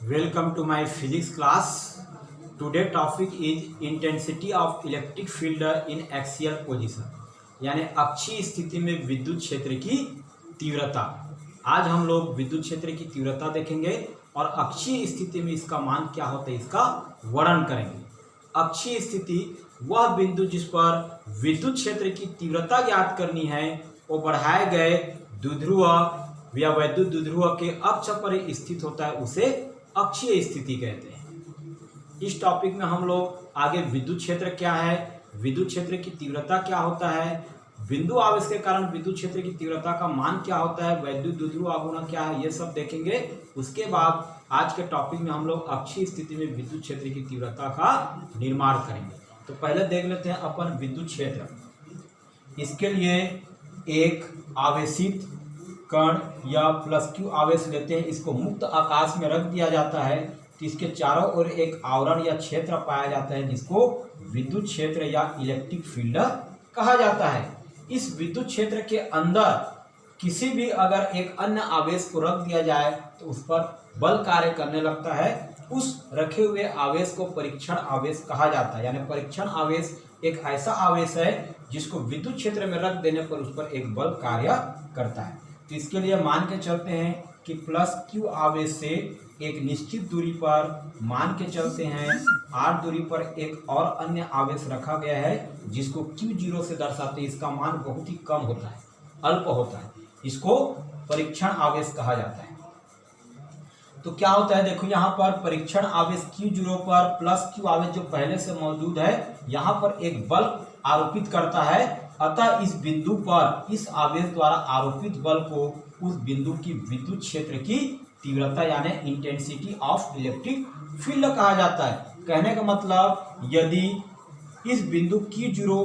Welcome to my physics class. Today topic is intensity of electric field in axial position, यानी अक्षीय स्थिति में विद्युत क्षेत्र की तीव्रता। आज हम लोग विद्युत क्षेत्र की तीव्रता देखेंगे और अक्षीय स्थिति में इसका मान क्या होता है इसका वर्णन करेंगे। अक्षीय स्थिति वह बिंदु जिस पर विद्युत क्षेत्र की तीव्रता ज्ञात करनी है वो बढ़ाए गए द्विध्रुव या वैद्युत द्विध्रुव के अक्ष पर स्थित होता है, उसे अक्षीय स्थिति कहते हैं। इस टॉपिक में हम लोग आगे विद्युत क्षेत्र क्या है, विद्युत क्षेत्र की तीव्रता क्या होता है, बिंदु आवेश के कारण विद्युत क्षेत्र की तीव्रता का मान क्या होता है, वैद्युत द्विध्रुव आघूर्ण क्या है, ये सब देखेंगे। उसके बाद आज के टॉपिक में हम लोग अक्षीय स्थिति में विद्युत क्षेत्र की तीव्रता का निर्माण करेंगे। तो पहले देख लेते हैं अपन विद्युत क्षेत्र। इसके लिए एक आवेशित कण या प्लस क्यू आवेश लेते हैं, इसको मुक्त आकाश में रख दिया जाता है तो इसके चारों ओर एक आवरण या क्षेत्र पाया जाता है जिसको विद्युत क्षेत्र या इलेक्ट्रिक फील्ड कहा जाता है। इस विद्युत क्षेत्र के अंदर किसी भी अगर एक अन्य आवेश को रख दिया जाए तो उस पर बल कार्य करने लगता है। उस रखे हुए आवेश को परीक्षण आवेश कहा जाता है, यानी परीक्षण आवेश एक ऐसा आवेश है जिसको विद्युत क्षेत्र में रख देने पर उस पर एक बल कार्य करता है। तो इसके लिए मान के चलते हैं कि प्लस क्यू आवेश से एक निश्चित दूरी पर मान के चलते हैं r दूरी पर एक और अन्य आवेश रखा गया है जिसको Q0 से दर्शाते हैं। इसका मान बहुत ही कम होता है, अल्प होता है, इसको परीक्षण आवेश कहा जाता है। तो क्या होता है, देखो यहाँ पर परीक्षण आवेश Q0 पर प्लस क्यू आवेश जो पहले से मौजूद है यहाँ पर एक बल आरोपित करता है। अतः इस बिंदु पर इस आवेश द्वारा आरोपित बल को उस बिंदु की विद्युत क्षेत्र की तीव्रता यानी इंटेंसिटी ऑफ इलेक्ट्रिक फील्ड कहा जाता है। कहने का मतलब यदि इस बिंदु Q0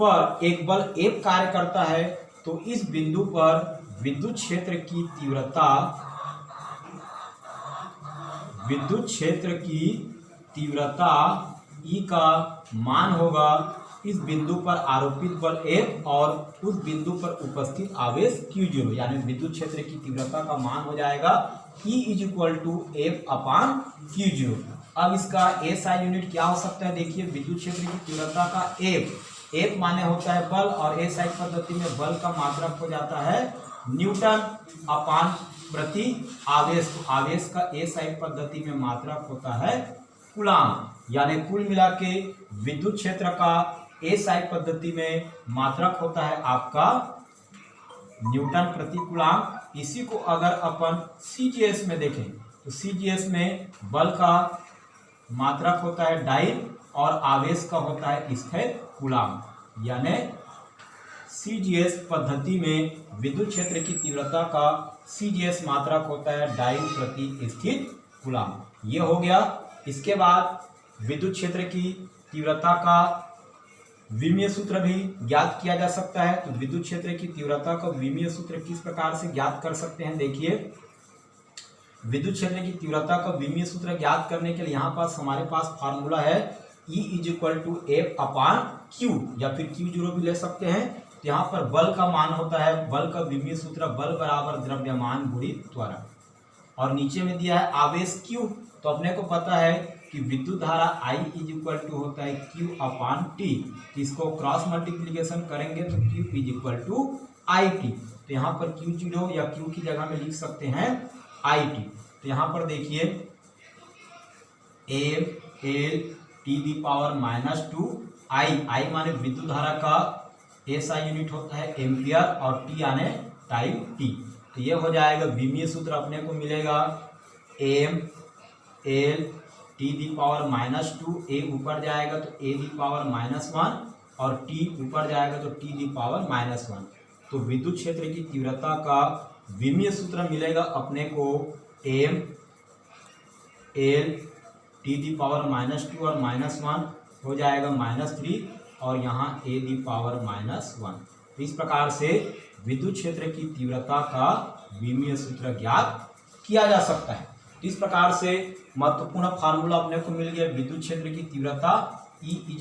पर एक बल F कार्य करता है तो इस बिंदु पर विद्युत क्षेत्र की तीव्रता E का मान होगा इस बिंदु पर आरोपित बल F और उस बिंदु पर उपस्थित आवेश Q0, यानी विद्युत क्षेत्र की तीव्रता का मान हो जाएगा E = F/Q0। अब इसका SI यूनिट क्या हो सकता है, देखिए विद्युत क्षेत्र की तीव्रता का F माने होता है बल और SI पद्धति में बल का मात्रक हो जाता है न्यूटन प्रति आवेश। तो आवेश का SI पद्धति में मात्रक होता है कूलाम, यानी कुल मिला के विद्युत क्षेत्र का SI पद्धति में मात्रक होता है आपका न्यूटन प्रति कूलाम। इसी को अगर अपन CGS में देखें तो CGS में बल का मात्रक होता है डाइन और आवेश का होता है स्थिर कूलाम, यानी CGS पद्धति में विद्युत क्षेत्र की तीव्रता का CGS मात्रक होता है डाइन प्रति स्थिर कूलाम। ये हो गया। इसके बाद विद्युत क्षेत्र की तीव्रता का विमीय सूत्र भी ज्ञात किया जा सकता है। तो विद्युत क्षेत्र की तीव्रता का विमीय सूत्र किस प्रकार से ज्ञात कर सकते हैं, देखिए विद्युत क्षेत्र की तीव्रता का विमीय सूत्र ज्ञात करने के लिए यहाँ पास हमारे पास फार्मूला है E = F/Q या फिर Q0 भी ले सकते हैं। तो यहाँ पर बल का मान होता है, बल का विमीय सूत्र बल बराबर द्रव्यमान गुणित त्वरण, और नीचे में दिया है आवेश Q। तो अपने को पता है कि विद्युत धारा I = होता है Q/T। तो इसको क्रॉस मल्टीप्लिकेशन करेंगे तो Q = IT। तो यहाँ पर Q0 या Q की जगह में लिख सकते हैं IT। तो यहाँ पर देखिए F/L(T⁻²) I माने विद्युत धारा का SI यूनिट होता है एम्पियर और T यानी टाइम T। तो ये हो जाएगा विमीय सूत्र अपने को मिलेगा M(L)(T⁻²), A ऊपर जाएगा तो A⁻⁻1 और T ऊपर जाएगा तो T⁻⁻1। तो विद्युत क्षेत्र की तीव्रता का विमीय सूत्र मिलेगा अपने को M(L)(T⁻² और -1 हो जाएगा -3 और यहाँ A⁻⁻1। तो इस प्रकार से विद्युत क्षेत्र की तीव्रता का विमीय सूत्र ज्ञात किया जा सकता है। इस प्रकार से महत्वपूर्ण फार्मूला अपने को मिल गया। विद्युत क्षेत्र की तीव्रता E =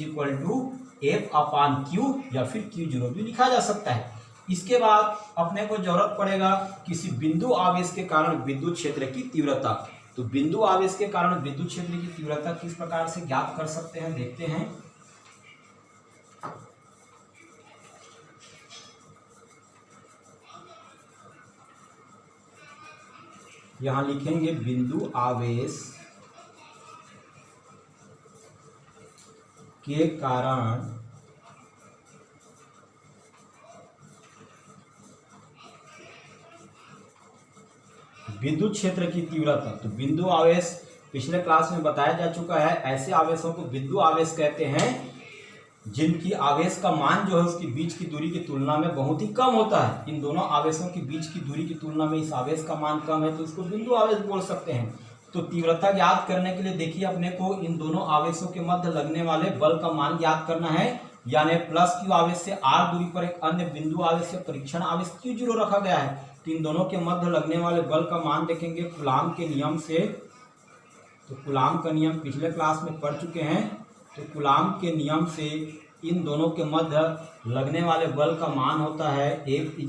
F/Q या फिर Q0 भी लिखा जा सकता है। इसके बाद अपने को जरूरत पड़ेगा किसी बिंदु आवेश के कारण विद्युत क्षेत्र की तीव्रता। तो बिंदु आवेश के कारण विद्युत क्षेत्र की तीव्रता किस प्रकार से ज्ञात कर सकते हैं, देखते हैं। यहां लिखेंगे बिंदु आवेश के कारण विद्युत क्षेत्र की तीव्रता। तो बिंदु आवेश पिछले क्लास में बताया जा चुका है, ऐसे आवेशों को बिंदु आवेश कहते हैं जिनकी आवेश का मान जो है उसकी बीच की दूरी की तुलना में बहुत ही कम होता है। इन दोनों आवेशों की बीच की दूरी की तुलना में इस आवेश का मान कम है तो इसको बिंदु आवेश बोल सकते हैं। तो तीव्रता ज्ञात करने के लिए देखिए अपने को इन दोनों आवेशों के मध्य लगने वाले बल का मान ज्ञात करना है, यानी प्लस क्यू आवेश से r दूरी पर एक अन्य बिंदु आवेश या परीक्षण आवेश Q0 रखा गया है। तो इन दोनों के मध्य लगने वाले बल का मान देखेंगे कूलाम के नियम से। तो कूलाम का नियम पिछले क्लास में पढ़ चुके हैं। तो कूलाम के नियम से इन दोनों के मध्य लगने वाले बल का मान होता है F =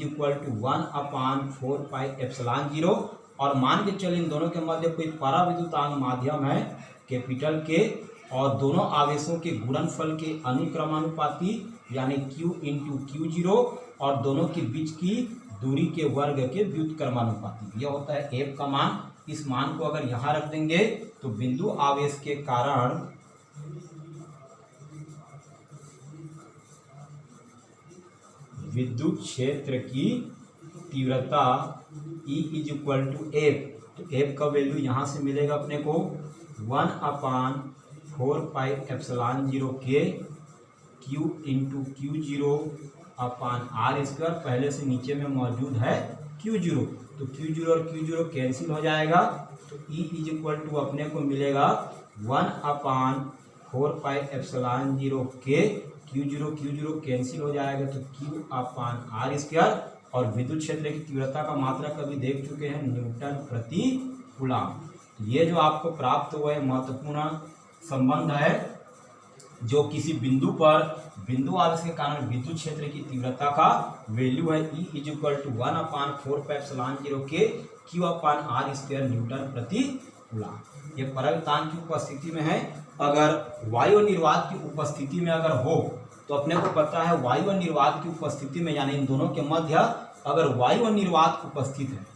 1/4πε0। और मान के चलिए इन दोनों के मध्य कोई पराविद्युतांक माध्यम है कैपिटल के, और दोनों आवेशों के गुणनफल के अनुक्रमानुपाती यानी Q × Q0, और दोनों के बीच की दूरी के वर्ग के व्युत्क्रमानुपाती। यह होता है F का मान। इस मान को अगर यहाँ रख देंगे तो बिंदु आवेश के कारण विद्युत क्षेत्र की तीव्रता E = F। तो F का वैल्यू यहाँ से मिलेगा अपने को 1/4πε0 के Q × Q0/r²। पहले से नीचे में मौजूद है Q0, तो Q0 और Q0 कैंसिल हो जाएगा। तो E = अपने को मिलेगा 1/4πε0 के Q0 कैंसिल हो जाएगा तो Q/r²। और विद्युत क्षेत्र की तीव्रता का मात्रक अभी देख चुके हैं, न्यूटन प्रति कूलाम। ये जो आपको प्राप्त हुआ है महत्वपूर्ण संबंध है, जो किसी बिंदु पर बिंदु आवेश के कारण विद्युत क्षेत्र की तीव्रता का वैल्यू है E = 1/4πε0 के Q/r² न्यूटन प्रति कूलाम। ये पराविद्युतांक की उपस्थिति में है। अगर वायु निर्वात की उपस्थिति में अगर हो तो अपने को पता है वायु निर्वात की उपस्थिति में, यानी इन दोनों के मध्य अगर वायु निर्वात उपस्थित है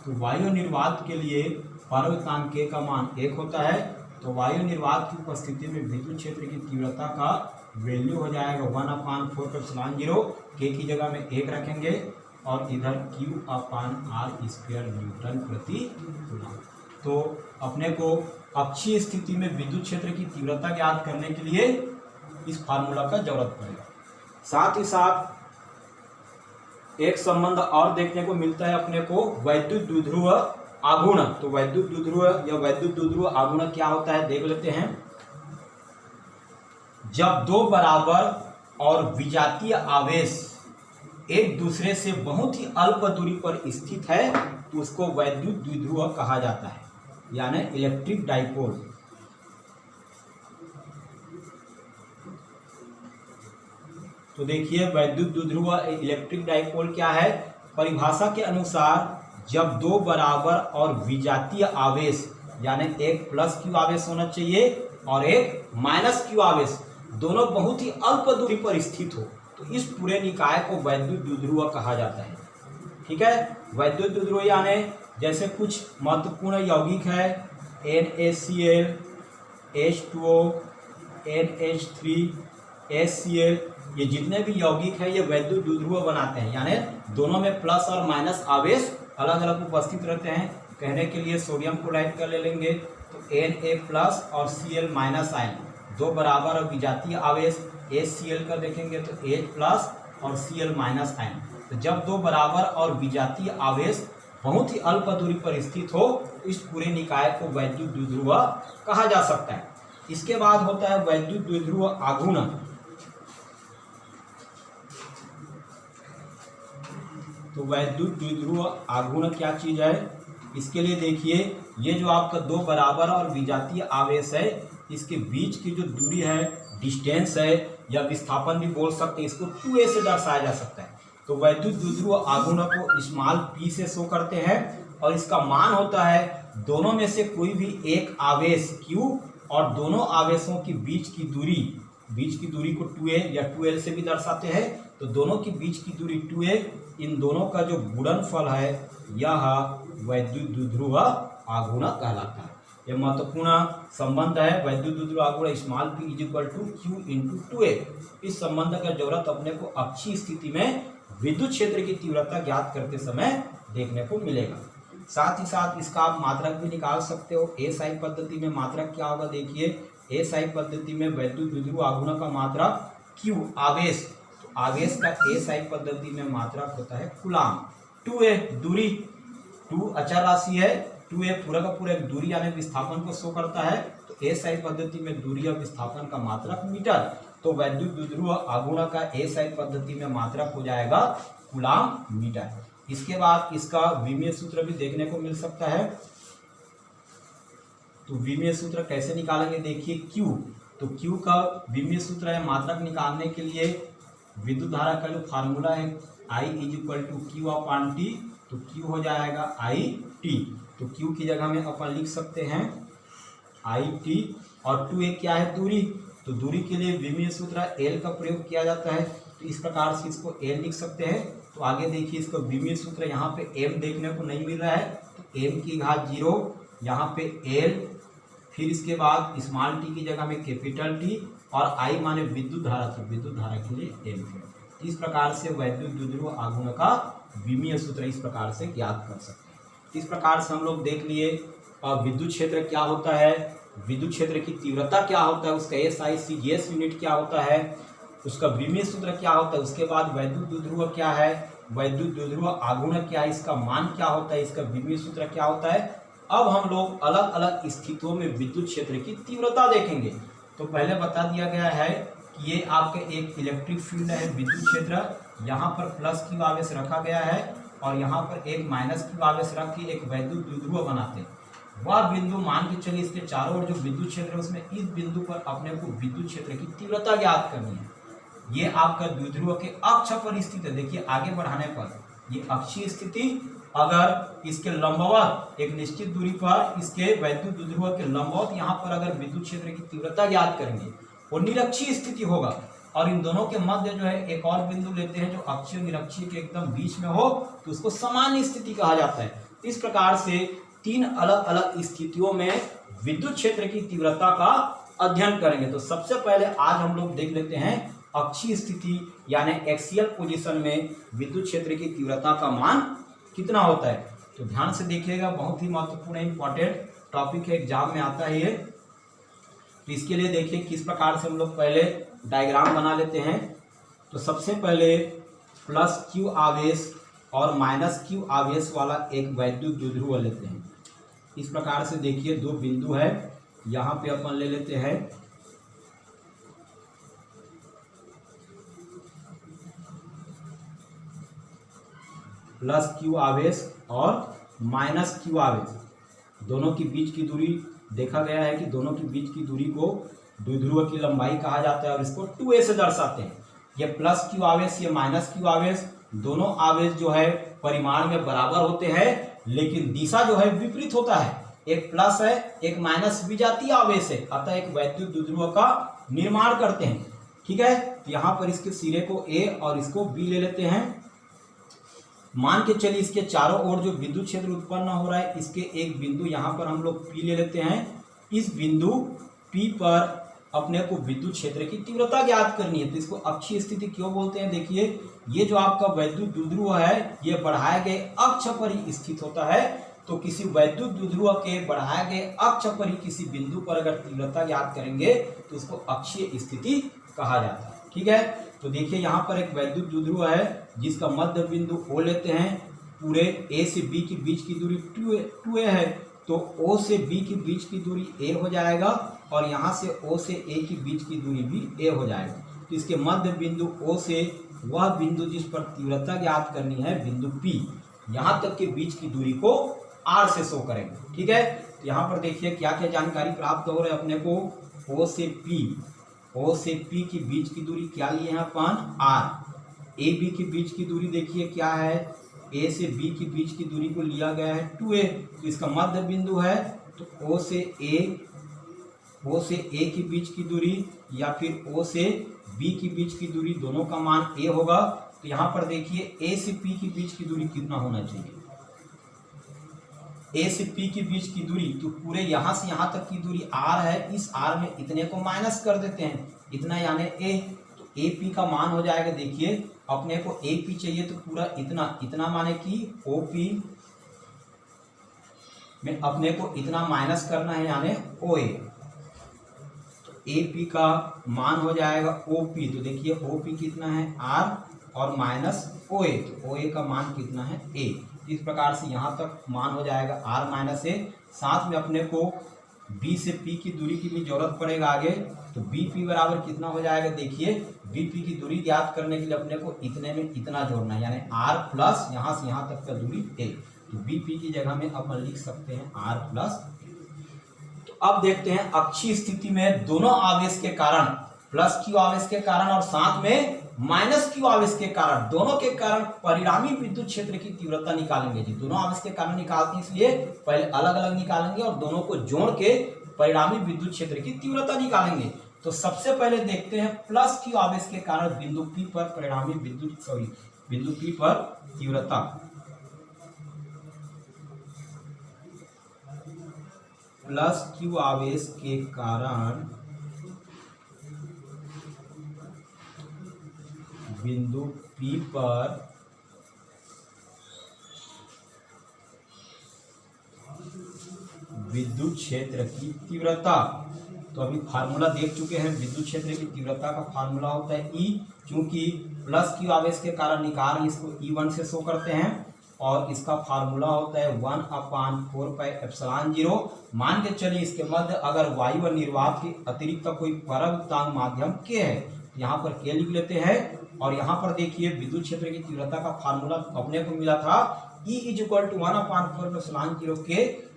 तो वायु निर्वात के लिए पराविद्युतांक K का मान 1 होता है। तो वायु निर्वात की उपस्थिति में विद्युत क्षेत्र की तीव्रता का वैल्यू हो जाएगा 1/4πε0। K की जगह में 1 रखेंगे और इधर Q/r² न्यूटन प्रति कूलाम। तो अपने को अक्षीय स्थिति में विद्युत क्षेत्र की तीव्रता ज्ञात करने के लिए इस फार्मूला का जरूरत पड़ेगा। साथ ही साथ एक संबंध और देखने को मिलता है अपने को, वैद्युत द्विध्रुव आघूर्ण। तो वैद्युत द्विध्रुव या वैद्युत द्विध्रुव आघूर्ण क्या होता है देख लेते हैं। जब दो बराबर और विजातीय आवेश एक दूसरे से बहुत ही अल्प दूरी पर स्थित है तो उसको वैद्युत द्विध्रुव कहा जाता है, यानी इलेक्ट्रिक डाइपोल। तो देखिए वैद्युत द्विध्रुव इलेक्ट्रिक डाइपोल क्या है। परिभाषा के अनुसार जब दो बराबर और विजातीय आवेश, यानी एक +q आवेश होना चाहिए और एक -q आवेश, दोनों बहुत ही अल्प दूरी पर स्थित हो तो इस पूरे निकाय को वैद्युत द्विध्रुव कहा जाता है। ठीक है, वैद्युत द्विध्रुव यानी जैसे कुछ महत्वपूर्ण यौगिक है NaCl, H2O, NH3, HCl, ये जितने भी यौगिक है ये वैद्युत द्विध्रुव बनाते हैं, यानी दोनों में प्लस और माइनस आवेश अलग अलग उपस्थित रहते हैं। कहने के लिए सोडियम क्लोराइड का ले लेंगे तो Na+ और Cl- आयन, दो बराबर और विजातीय आवेश HCl का देखेंगे तो H+ और Cl- आयन। तो जब दो बराबर और विजातीय आवेश बहुत ही अल्प दूरी पर स्थित हो तो इस पूरे निकाय को वैद्युत द्विध्रुव कहा जा सकता है। इसके बाद होता है वैद्युत द्विध्रुव आघूर्ण। तो वैद्युत द्विध्रुव आघूर्ण क्या चीज है, इसके लिए देखिए ये जो आपका दो बराबर और विजातीय आवेश है इसके बीच की जो दूरी है, डिस्टेंस है, या विस्थापन भी बोल सकते हैं, इसको 2a से दर्शाया जा सकता है। तो वैद्युत द्विध्रुव आघूर्ण को स्मॉल p से शो करते हैं और इसका मान होता है दोनों में से कोई भी एक आवेश q और दोनों आवेशों के बीच की दूरी को 2a या 2l से भी दर्शाते हैं। तो दोनों के बीच की दूरी 2a, इन दोनों का जो गुणनफल है यह वैद्युत द्विध्रुव आघूर्ण कहलाता है। यह महत्वपूर्ण संबंध है। वैद्युत द्विध्रुव आघूर्ण small p equal to q into 2a। इस संबंध का जरूरत अपने को अक्षीय स्थिति में विद्युत क्षेत्र की तीव्रता ज्ञात करते समय देखने को मिलेगा। साथ ही साथ इसका आप मात्रक भी निकाल सकते हो। एसआई पद्धति में मात्रक क्या होगा, देखिए एसआई पद्धति में वैद्युत द्विध्रुव आघूर्ण का मात्रक q आवेश, तो आवेश का एसआई पद्धति में मात्रक होता है कूलाम। 2a दूरी, 2 अचर राशि है, 2a पूरा का पूरा एक दूरी यानी विस्थापन को शो करता है। तो एसआई पद्धति में दूरी और विस्थापन का मात्रक मीटर, तो वैद्युत द्विध्रुव आघूर्ण का एसआई पद्धति में मात्रक हो जाएगा कूलाम मीटर। इसके बाद इसका विमीय सूत्र भी देखने को मिल सकता है। तो विमीय सूत्र कैसे निकालेंगे, देखिए Q, तो Q का विमीय सूत्र है मात्रक निकालने के लिए विद्युत धारा का जो फार्मूला है I equal to Q upon T, तो Q हो जाएगा IT। तो Q की जगह में अपन लिख सकते हैं IT और 2a क्या है दूरी, तो दूरी के लिए विमीय सूत्र L का प्रयोग किया जाता है। तो इस प्रकार से इसको L लिख सकते हैं। तो आगे देखिए इसका विमीय सूत्र यहाँ पे m देखने को नहीं मिल रहा है, तो m की घात 0, यहाँ पे L, फिर इसके बाद स्मॉल t की जगह में कैपिटल T और I माने विद्युत धारा, तो विद्युत धारा के लिए m। इस प्रकार से वैद्युत द्विध्रुव आघूर्ण का विमीय सूत्र इस प्रकार से ज्ञात कर सकते हैं। इस प्रकार से हम लोग देख लिए विद्युत क्षेत्र क्या होता है, विद्युत क्षेत्र की तीव्रता क्या होता है, उसका एसआई सीजीएस यूनिट क्या होता है, उसका विमीय सूत्र क्या होता है, उसके बाद वैद्युत द्विध्रुव क्या है, वैद्युत द्विध्रुव आघूर्ण क्या है, इसका मान क्या होता है, इसका विमीय सूत्र क्या होता है। अब हम लोग अलग अलग स्थितियों में विद्युत क्षेत्र की तीव्रता देखेंगे। तो पहले बता दिया गया है कि ये आपका एक इलेक्ट्रिक फील्ड है विद्युत क्षेत्र, यहाँ पर प्लस Q आवेश रखा गया है और यहाँ पर एक माइनस Q आवेश रख के एक वैद्युत द्विध्रुव बनाते हैं। वह बिंदु मान के चलिए इसके चारों ओर जो विद्युत क्षेत्र है उसमें इस बिंदु पर अपने को विद्युत क्षेत्र की तीव्रता ज्ञात करनी है। ये आपका द्विध्रुव के अक्ष पर स्थित है। देखिए आगे बढ़ाने पर ये अक्षीय स्थिति, अगर इसके लंबवत एक निश्चित दूरी पर इसके वैद्युत द्विध्रुव के लंबवत यहाँ पर अगर विद्युत क्षेत्र की तीव्रता ज्ञात करेंगे वो निरक्षीय स्थिति होगा। और इन दोनों के मध्य जो है एक और बिंदु लेते हैं जो अक्षीय और निरक्षीय के एकदम बीच में हो, तो उसको सामान्य स्थिति कहा जाता है। इस प्रकार से 3 अलग अलग स्थितियों में विद्युत क्षेत्र की तीव्रता का अध्ययन करेंगे। तो सबसे पहले आज हम लोग देख लेते हैं अक्षीय स्थिति यानी एक्सियल पोजीशन में विद्युत क्षेत्र की तीव्रता का मान कितना होता है। तो ध्यान से देखिएगा, बहुत ही महत्वपूर्ण इंपॉर्टेंट टॉपिक है, एग्जाम में आता है ये। तो इसके लिए देखिए किस प्रकार से हम लोग पहले डायग्राम बना लेते हैं। तो सबसे पहले प्लस Q आवेश और माइनस Q आवेश वाला एक वैद्युत द्विध्रुव लेते हैं। इस प्रकार से देखिए 2 बिंदु है, यहाँ पे अपन ले लेते हैं प्लस Q आवेश और माइनस Q आवेश, दोनों के बीच की दूरी देखा गया है कि दोनों के बीच की दूरी को द्विध्रुव की लंबाई कहा जाता है और इसको 2a से दर्शाते हैं। ये प्लस Q आवेश, ये माइनस Q आवेश, दोनों आवेश जो है परिमाण में बराबर होते हैं लेकिन दिशा जो है विपरीत होता है। एक प्लस है एक माइनस विजातीय आवेश है, अतः एक वैद्युत द्विध्रुव का निर्माण करते हैं। ठीक है, यहाँ पर इसके सिरे को A और इसको B ले लेते हैं। मान के चलिए इसके चारों ओर जो विद्युत क्षेत्र उत्पन्न हो रहा है, इसके एक बिंदु यहाँ पर हम लोग P ले लेते हैं। इस बिंदु P पर अपने को विद्युत क्षेत्र की तीव्रता ज्ञात करनी है। तो इसको अक्षीय स्थिति क्यों बोलते हैं, देखिए ये जो आपका वैद्युत द्विध्रुव है ये बढ़ाए गए अक्ष पर ही स्थित होता है। तो किसी वैद्युत द्विध्रुव के बढ़ाए गए अक्ष पर ही किसी बिंदु पर अगर तीव्रता ज्ञात करेंगे तो उसको अक्षीय स्थिति कहा जाता है। ठीक है, तो देखिए यहाँ पर एक वैद्युत द्विध्रुव है जिसका मध्य बिंदु O लेते हैं। पूरे A से B के बीच की दूरी 2a है, तो O से B के बीच की दूरी a हो जाएगा और यहाँ से O से A के बीच की दूरी भी a हो जाएगा। तो इसके मध्य बिंदु O से वह बिंदु जिस पर तीव्रता ज्ञात करनी है बिंदु P, यहाँ तक के बीच की दूरी को R से शो करेंगे। ठीक है, तो यहाँ पर देखिए क्या क्या जानकारी प्राप्त हो रहा है अपने को। O से P ओ से पी के बीच की दूरी क्या लिए हैं अपन आर। ए बी के बीच की दूरी देखिए क्या है, ए से बी के बीच की दूरी को लिया गया है 2a, तो इसका मध्य बिंदु है, तो ओ से ए के बीच की दूरी या फिर ओ से बी के बीच की दूरी दोनों का मान a होगा। तो यहाँ पर देखिए a से p के बीच की दूरी कितना होना चाहिए, a से p के बीच की दूरी, तो पूरे यहाँ से यहाँ तक की दूरी r है, इस r में इतने को माइनस कर देते हैं, इतना यानी a, तो AP का मान हो जाएगा, देखिए अपने को AP चाहिए तो पूरा इतना माने कि OP में अपने को इतना माइनस करना है यानी OA, तो AP का मान हो जाएगा OP, तो देखिए OP कितना है R और माइनस OA, तो OA का मान कितना है A। इस प्रकार से यहाँ तक मान हो जाएगा R माइनस A। साथ में अपने को B से P की दूरी की भी जरूरत पड़ेगा आगे, तो BP बराबर कितना हो जाएगा, देखिए BP की दूरी ज्ञात करने के लिए अपने को इतने में इतना जोड़ना है यानी R प्लस यहाँ से यहाँ तक का दूरी A, तो BP की जगह में अपन लिख सकते हैं R प्लस। तो अब देखते हैं अक्षीय स्थिति में दोनों आवेश के कारण, प्लस Q आवेश के कारण और साथ में माइनस Q आवेश के कारण, दोनों के कारण परिणामी विद्युत क्षेत्र की तीव्रता निकालेंगे जी। दोनों आवेश के कारण निकालते हैं इसलिए पहले अलग अलग निकालेंगे और दोनों को जोड़ के परिणामी विद्युत क्षेत्र की तीव्रता निकालेंगे। तो सबसे पहले देखते हैं प्लस Q आवेश के कारण बिंदु P पर परिणामी बिंदु P पर तीव्रता। प्लस Q आवेश के कारण बिंदु P पर विद्युत क्षेत्र की तीव्रता। तो अभी फार्मूला देख चुके हैं, विद्युत क्षेत्र की तीव्रता का फार्मूला होता है E, क्योंकि प्लस Q आवेश के कारण निकाल इसको E1 से शो करते हैं और इसका फार्मूला होता है 1/4πε0। मान के चलिए इसके मध्य अगर वायु व निर्वात के अतिरिक्त कोई परवृत्तांक माध्यम K है, यहाँ पर K लिख लेते हैं। और यहाँ पर देखिए विद्युत क्षेत्र की तीव्रता का फार्मूला अपने को मिला था E = 1/4πε0 के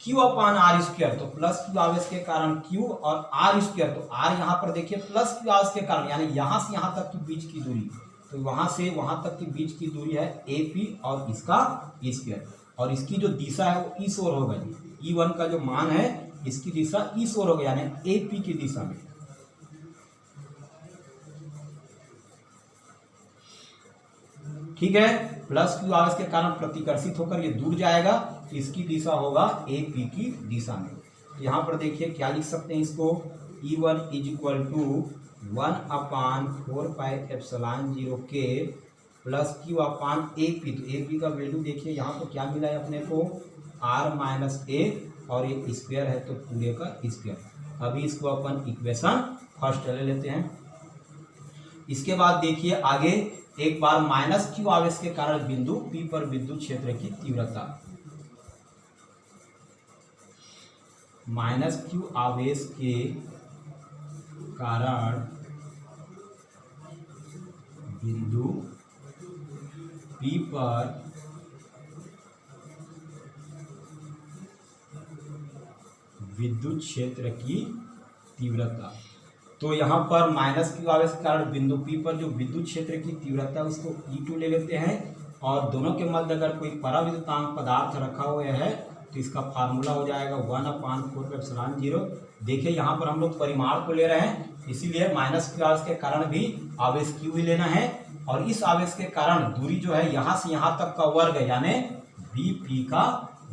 Q/r²। तो प्लस Q आवेश के कारण Q और r², तो r यहाँ पर देखिए प्लस Q आवेश के कारण यानी यहाँ से यहाँ तक की बीच की दूरी, तो वहां से वहां तक की बीच की दूरी है AP और इसका E², और इसकी जो दिशा है वो ईस ओर होगा जी। E1 का जो मान है इसकी दिशा ईस ओर होगा यानी AP की दिशा में। ठीक है, प्लस Q आवेश के कारण प्रतिकर्षित होकर ये दूर जाएगा, इसकी दिशा होगा AP की दिशा में। तो यहाँ पर देखिए क्या लिख सकते हैं इसको, E1 = 1/4πε0 के प्लस Q/AP। तो AP का वैल्यू देखिए यहाँ पर क्या मिला है अपने को R - A और ये स्क्वायर है तो पूरे का स्क्वायर। अभी इसको अपन इक्वेशन फर्स्ट ले लेते हैं। इसके बाद देखिए आगे एक बार माइनस Q आवेश के कारण बिंदु P पर विद्युत क्षेत्र की तीव्रता। माइनस Q आवेश के कारण बिंदु P पर विद्युत क्षेत्र की तीव्रता। तो यहाँ पर माइनस Q आवेश के कारण बिंदु P पर जो विद्युत क्षेत्र की तीव्रता है उसको E2 ले लेते हैं और दोनों के मध्य अगर कोई पराविद्युतांक पदार्थ रखा हुआ है तो इसका फार्मूला हो जाएगा 1/4πε0। देखिए यहाँ पर हम लोग परिमाण को ले रहे हैं इसीलिए माइनस Q आवेश के कारण भी आवेश Q ही लेना है और इस आवेश के कारण दूरी जो है यहाँ से यहाँ तक का वर्ग यानी BP का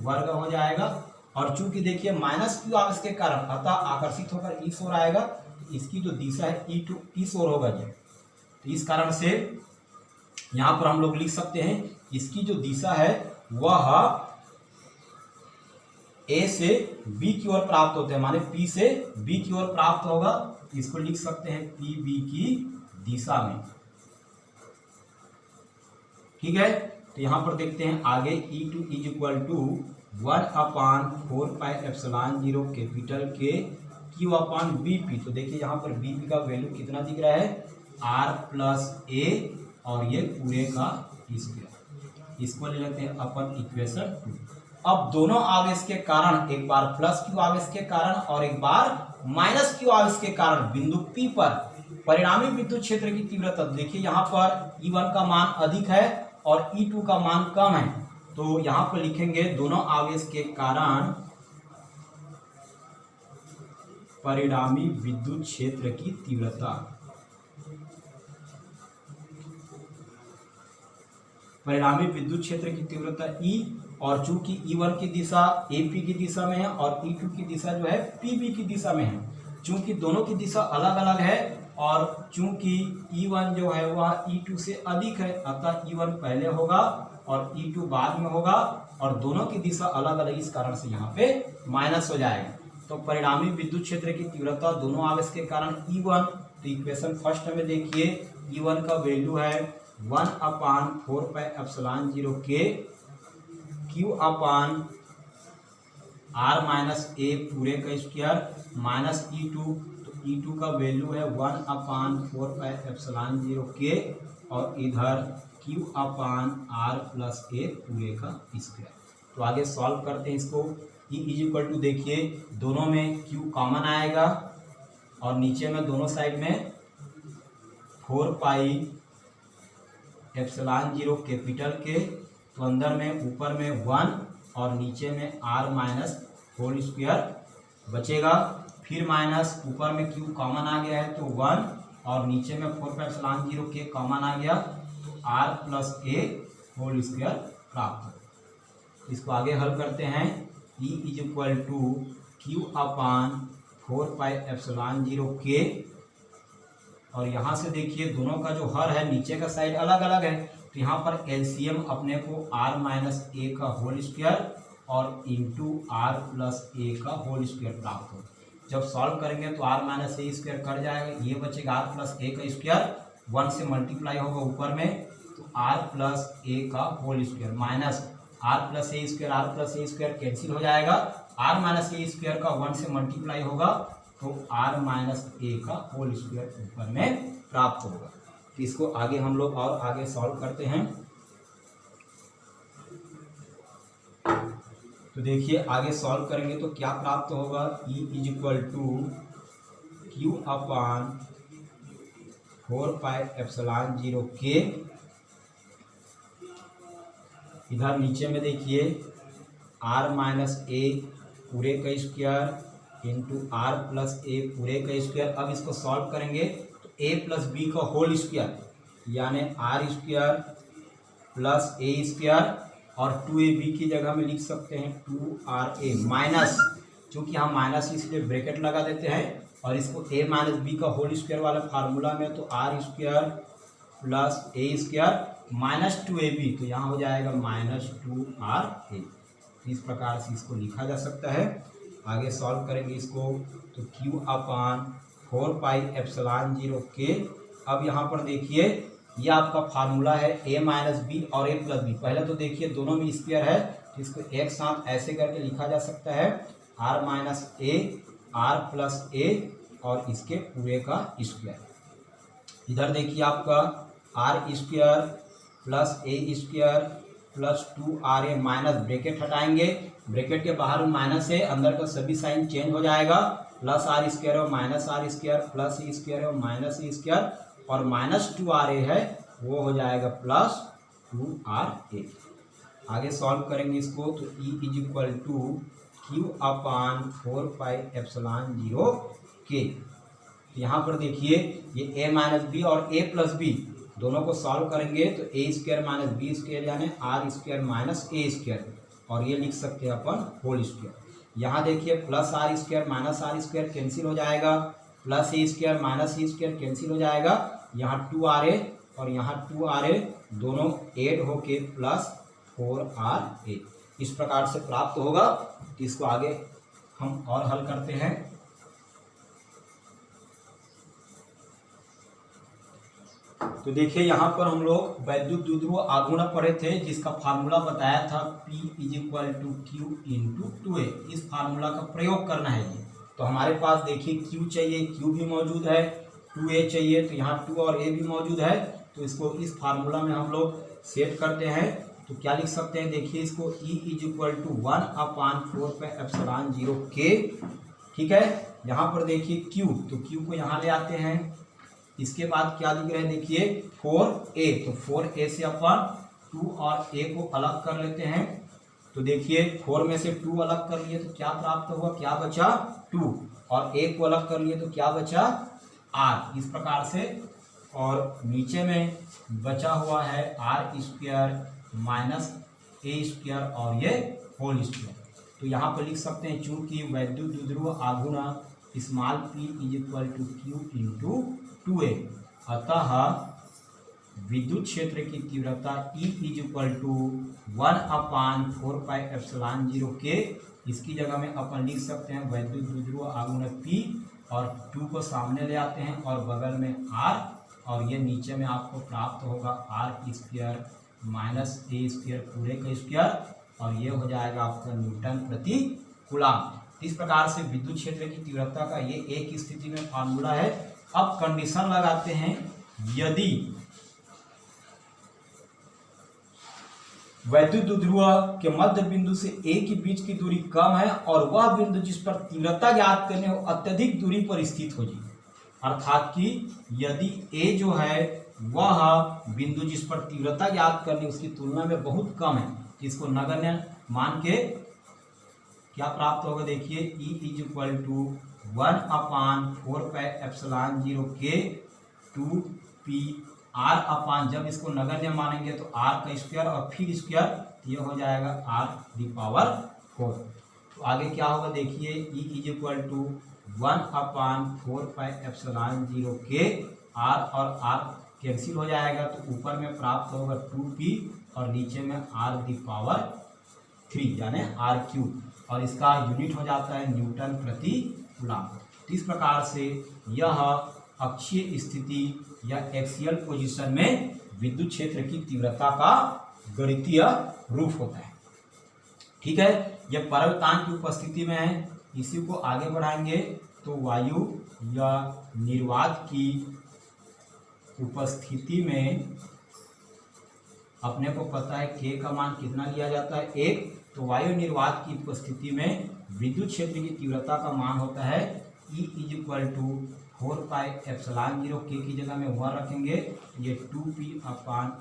वर्ग हो जाएगा। और चूंकि देखिए माइनस Q आवेश के कारण अतः आकर्षित होकर इस ओर आएगा, इसकी जो दिशा है E2 इस ओर होगा जी। तो इस कारण से यहाँ पर हम लोग लिख सकते हैं इसकी जो दिशा है वह A से B की ओर प्राप्त होते हैं, माने P से B की ओर प्राप्त होगा। इसको लिख सकते हैं PB की दिशा में। ठीक है, तो यहाँ पर देखते हैं आगे E2 = 1/4πε0 कैपिटल के Q/BP। तो देखिए यहाँ पर BP का वैल्यू कितना दिख रहा है R + A और ये पूरे का स्क्वायर। इसको ले लेते हैं अपन इक्वेशन 2। अब दोनों आवेश के कारण, एक बार प्लस क्यू आवेश के कारण और एक बार माइनस क्यू आवेश के कारण बिंदु P पर परिणामी विद्युत क्षेत्र की तीव्रता, देखिए यहाँ पर E1 का मान अधिक है और E2 का मान कम है, तो यहाँ पर लिखेंगे दोनों आवेश के कारण परिणामी विद्युत क्षेत्र की तीव्रता, परिणामी विद्युत क्षेत्र की तीव्रता E, और चूंकि E1 की दिशा AP की दिशा में है और E2 की दिशा जो है PB की दिशा में है, चूंकि दोनों की दिशा अलग अलग है और चूंकि E1 जो है वह E2 से अधिक है, अतः E1 पहले होगा और E2 बाद में होगा और दोनों की दिशा अलग अलग, इस कारण से यहाँ पे माइनस हो जाएगा। तो परिणामी विद्युत क्षेत्र की तीव्रता दोनों आवेश के कारण E1, तो इक्वेशन फर्स्ट में देखिए E1 का वैल्यू है 1/4πε0K Q अपान R माइनस ए पूरे का स्क्वायर माइनस E2, तो E2 का वैल्यू है 1/4πε0K और इधर Q अपान R प्लस ए पूरे का स्क्वायर। तो आगे सॉल्व करते हैं इसको। E इज इक्वल टू, देखिए दोनों में Q कॉमन आएगा और नीचे में दोनों साइड में 4πε0 कैपिटल के, तो अंदर में ऊपर में 1 और नीचे में R माइनस होल स्क्वायर बचेगा, फिर माइनस ऊपर में Q कॉमन आ गया है तो 1 और नीचे में 4πε0 K कॉमन आ गया तो R plus a whole square प्राप्त हो। इसको आगे हल करते हैं। E is equal to Q upon 4πε0K, और यहाँ से देखिए दोनों का जो हर है नीचे का साइड अलग अलग है, तो यहाँ पर एलसीएम अपने को R माइनस ए का होल स्क्वायर और इंटू R प्लस ए का होल स्क्वायर प्राप्त हो। जब सॉल्व करेंगे तो R minus a square cut जाएगा, ये बचेगा R प्लस ए का स्क्वायर, 1 से मल्टीप्लाई होगा ऊपर में तो R प्लस ए का whole square minus R plus ए स्क्वायर कैंसिल हो जाएगा, R माइनस ए स्क्वायर का 1 से मल्टीप्लाई होगा तो R माइनस ए का होल स्क्वायर ऊपर में प्राप्त होगा। तो इसको आगे हम लोग और आगे सॉल्व करते हैं। तो देखिए आगे सॉल्व करेंगे तो क्या प्राप्त होगा। E is equal to Q upon 4πε0K, इधर नीचे में देखिए R माइनस ए पूरे का स्क्वायर इंटू R प्लस ए पूरे का स्क्वायर। अब इसको सॉल्व करेंगे तो A प्लस बी का होल स्क्वायर यानी R स्क्वायर प्लस ए स्क्वायर और 2ab की जगह में लिख सकते हैं 2RA माइनस, चूँकि हम माइनस इसलिए ब्रैकेट लगा देते हैं और इसको A माइनस बी का होल स्क्वायर वाला फार्मूला में तो R स्क्वायर प्लस ए स्क्वायर माइनस 2ab, तो यहाँ हो जाएगा माइनस 2RA। इस प्रकार से इसको लिखा जा सकता है। आगे सॉल्व करेंगे इसको तो Q अपान 4πε0K। अब यहाँ पर देखिए ये आपका फार्मूला है A माइनस बी और A प्लस बी। पहले तो देखिए दोनों में स्क्वायर है तो इसको एक साथ ऐसे करके लिखा जा सकता है R minus A R plus A और इसके पूरे का स्क्वायर। इधर देखिए आपका R स्क्वायर प्लस ए square plus 2RA minus bracket हटाएंगे, ब्रैकेट के बाहर माइनस है, अंदर का सभी साइन चेंज हो जाएगा, प्लस R स्क्वायर और minus R square plus E square और माइनस E स्क्वायर और माइनस 2RA है वो हो जाएगा प्लस 2RA। आगे सॉल्व करेंगे इसको तो E is equal to Q upon 4πε0K। यहाँ पर देखिए ये A माइनस बी और A प्लस बी दोनों को सॉल्व करेंगे तो a square minus b square यानी R square minus a square, और ये लिख सकते हैं अपन होल स्क्वायर। यहाँ देखिए plus R square minus R square cancel हो जाएगा, plus A square minus a square cancel हो जाएगा, यहाँ 2RA और यहाँ 2RA दोनों ऐड होके प्लस 4RA इस प्रकार से प्राप्त होगा। इसको आगे हम और हल करते हैं। तो देखिए यहाँ पर हम लोग वैद्युत द्विध्रुव आघूर्ण पढ़े थे जिसका फार्मूला बताया था P is equal to Q into 2A। इस फार्मूला का प्रयोग करना है ये। तो हमारे पास देखिए Q चाहिए, Q भी मौजूद है, 2A चाहिए तो यहाँ 2 और A भी मौजूद है, तो इसको इस फार्मूला में हम लोग सेट करते हैं। तो क्या लिख सकते हैं, देखिए इसको E is equal to 1/4πε0K। ठीक है, यहाँ पर देखिए Q, तो Q को यहाँ ले आते हैं। इसके बाद क्या लिख रहे हैं, देखिए 4A, तो 4A से अपन 2 और A को अलग कर लेते हैं। तो देखिए 4 में से 2 अलग कर लिए तो क्या प्राप्त हुआ, क्या बचा 2, और A को अलग कर लिए तो क्या बचा R, इस प्रकार से। और नीचे में बचा हुआ है R² माइनस A² और ये होल स्क्वायर। तो यहाँ पर लिख सकते हैं चूंकि वैद्युत द्विध्रुव आघूर्ण small p is equal to Q into 2A, अतः विद्युत क्षेत्र की तीव्रता E is equal to 1/4πε0K। इसकी जगह में अपन लिख सकते हैं वैद्युत द्विध्रुव आघूर्ण P और 2 को सामने ले आते हैं और बगल में R, और ये नीचे में आपको प्राप्त होगा R² माइनस A² पूरे का स्क्वायर, और ये हो जाएगा आपका न्यूटन प्रति कूलम्ब। इस प्रकार से विद्युत क्षेत्र की तीव्रता का ये एक स्थिति में फॉर्मूला है। अब कंडीशन लगाते हैं, यदि वैद्युत द्विध्रुव के मध्य बिंदु से A के बीच की दूरी कम है और वह बिंदु जिस पर तीव्रता ज्ञात करने हो अत्यधिक दूरी पर स्थित हो जी, अर्थात कि यदि A जो है वह बिंदु जिस पर तीव्रता ज्ञात करनी उसकी तुलना में बहुत कम है, इसको नगण्य मान के क्या प्राप्त होगा, देखिए E is equal to 1/4πε0K 2πr upon, जब इसको नगण्य मानेंगे तो r का स्क्वायर और फिर स्क्वायर, ये हो जाएगा r⁴। तो आगे क्या होगा, देखिए E is equal to 1/4πε0K, r और r कैंसिल हो जाएगा तो ऊपर में प्राप्त होगा 2p और नीचे में r⁵ यानी r3, और इसका यूनिट हो जाता है न्यूटन प्रति कूलम्ब। इस प्रकार से यह अक्षीय स्थिति या एक्सियल पोजीशन में विद्युत क्षेत्र की तीव्रता का गणितीय रूप होता है। ठीक है, यह परवृत्तांक की उपस्थिति में है। इसी को आगे बढ़ाएंगे तो वायु या निर्वात की उपस्थिति में अपने को पता है K का मान कितना लिया जाता है 1, तो वायु निर्वात की उपस्थिति में विद्युत क्षेत्र की तीव्रता का मान होता है E is equal to 4πε0K की जगह में 1 रखेंगे, ये 2p/r⁵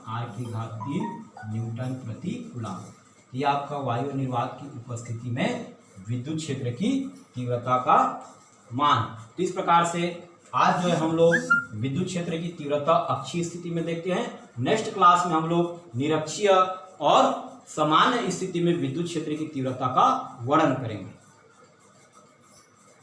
न्यूटन प्रति कूलम्ब। ये आपका वायु निर्वात की उपस्थिति में विद्युत क्षेत्र की तीव्रता का मान। तो इस प्रकार से आज जो है हम लोग विद्युत क्षेत्र की तीव्रता अक्षीय स्थिति में देखते हैं। नेक्स्ट क्लास में हम लोग निरक्षीय और सामान्य स्थिति में विद्युत क्षेत्र की तीव्रता का वर्णन करेंगे।